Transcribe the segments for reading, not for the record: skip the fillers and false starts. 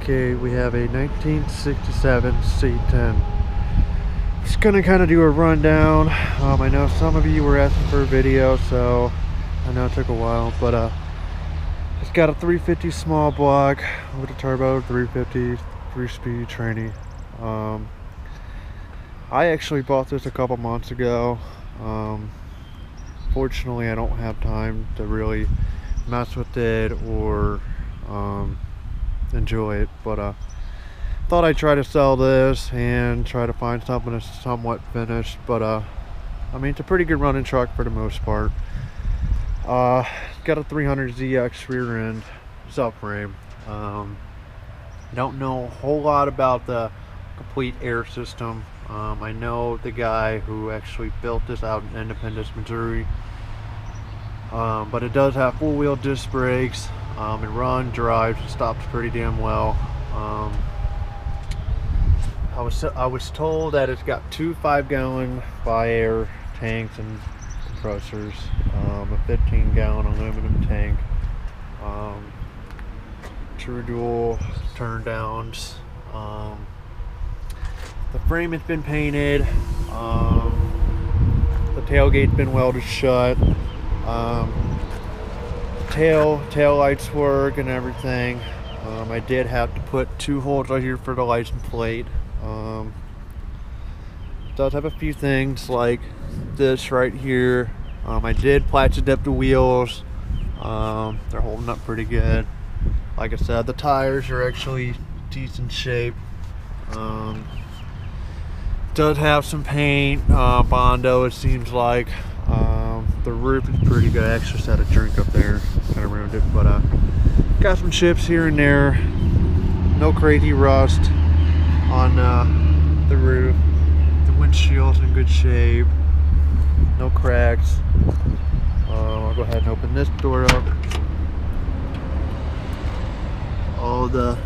Okay, we have a 1967 C10. Just gonna kind of do a rundown. I know some of you were asking for a video, so I know it took a while, but it's got a 350 small block with a turbo, 350, 3-speed tranny. I actually bought this a couple months ago. Fortunately, I don't have time to really mess with it or enjoy it, but thought I'd try to sell this and try to find something that's somewhat finished. But I mean, it's a pretty good running truck for the most part. Got a 300ZX rear end subframe. Don't know a whole lot about the complete air system. I know the guy who actually built this out in Independence, Missouri. But it does have four-wheel disc brakes. It runs, drives, and stops pretty damn well. I was told that it's got two 5-gallon bi-air tanks and compressors, a 15-gallon aluminum tank, true dual turn downs. The frame has been painted. The tailgate's been welded shut. Tail lights work and everything. I did have to put 2 holes right here for the license plate. It does have a few things like this right here. I did plastic dip the wheels. They're holding up pretty good. Like I said, the tires are actually decent shape. Does have some paint, Bondo, it seems like. The roof is pretty good. I actually just had a drink up there, kind of ruined it, but got some chips here and there. No crazy rust on the roof. The windshield's in good shape. No cracks. I'll go ahead and open this door up. All the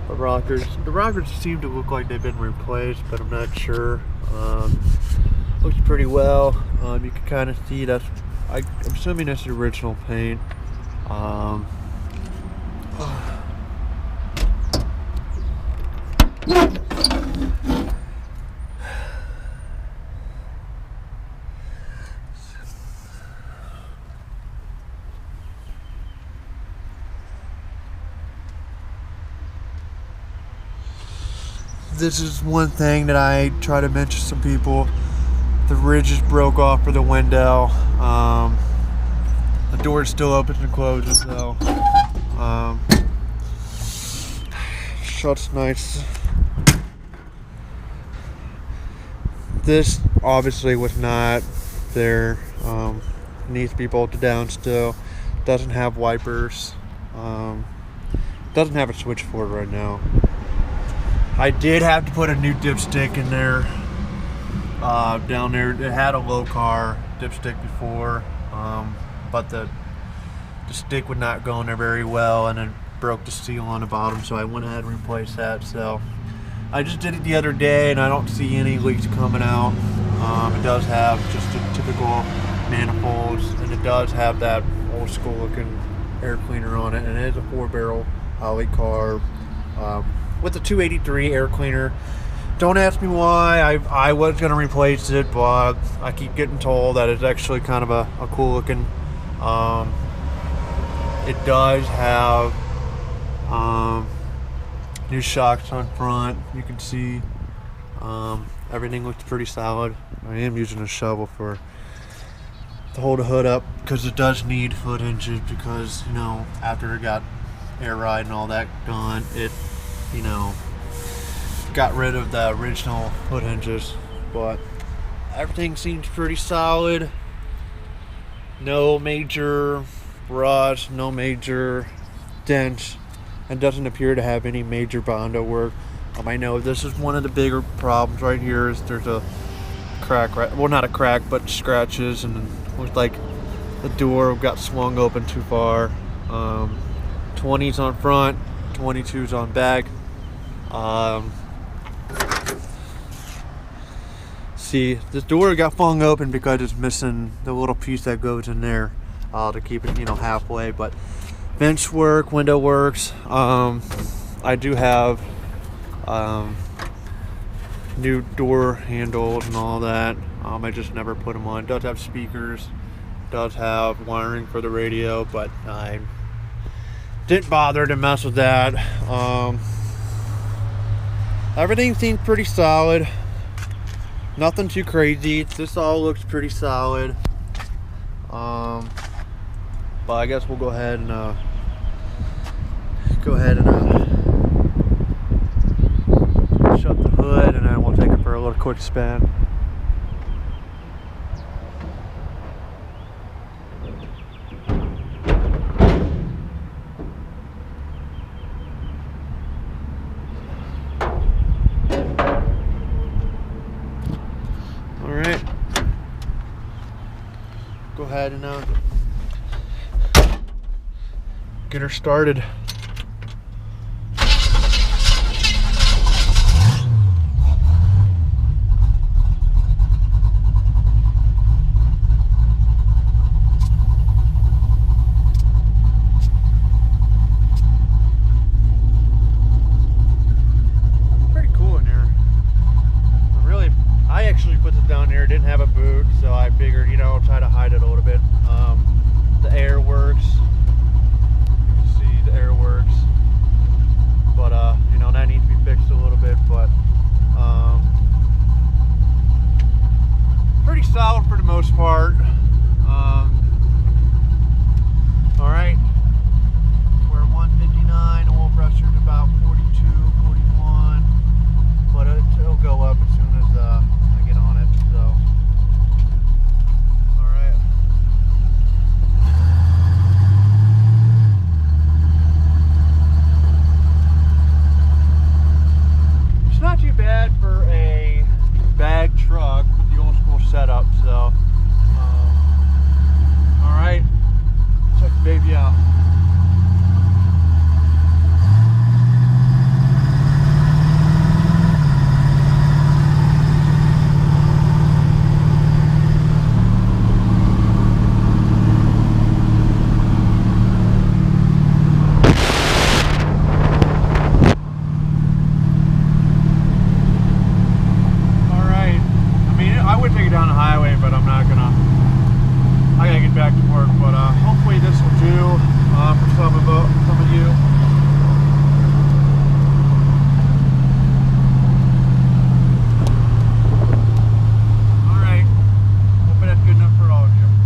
rockers. The rockers seem to look like they've been replaced, but I'm not sure. Looks pretty well. You can kind of see that's, I'm assuming that's the original paint. This is one thing that I try to mention to some people. The ridge is broke off for the window. The door still opens and closes though. Shuts nice. This obviously was not there. Needs to be bolted down still. Doesn't have wipers. Doesn't have a switch for it right now. I did have to put a new dipstick in there. Down there, it had a low car dipstick before, but the stick would not go in there very well, and it broke the seal on the bottom, so I went ahead and replaced that. So I just did it the other day, and I don't see any leaks coming out. It does have just a typical manifolds, and it does have that old school looking air cleaner on it, and it is a 4-barrel Holly carb with a 283 air cleaner. Don't ask me why. I was going to replace it, but I keep getting told that it's actually kind of a cool looking. It does have new shocks on front. You can see everything looks pretty solid. I am using a shovel to hold the hood up because it does need hood hinges, because, you know, after it got air ride and all that done, it, you know, got rid of the original hood hinges. But everything seems pretty solid. No major rust, no major dents, and doesn't appear to have any major Bondo work. I know this is one of the bigger problems right here, is there's a crack, right, well, not a crack, but scratches, and it looks like the door got swung open too far. 20s on front, 22s on back. See, this door got flung open because it's missing the little piece that goes in there to keep it, you know, halfway. But bench work, window works. I do have new door handles and all that. I just never put them on. It does have speakers, does have wiring for the radio, but I didn't bother to mess with that. Everything seems pretty solid. Nothing too crazy. This all looks pretty solid. But I guess we'll go ahead and shut the hood, and then we'll take it for a little quick spin. All right, go ahead and get her started.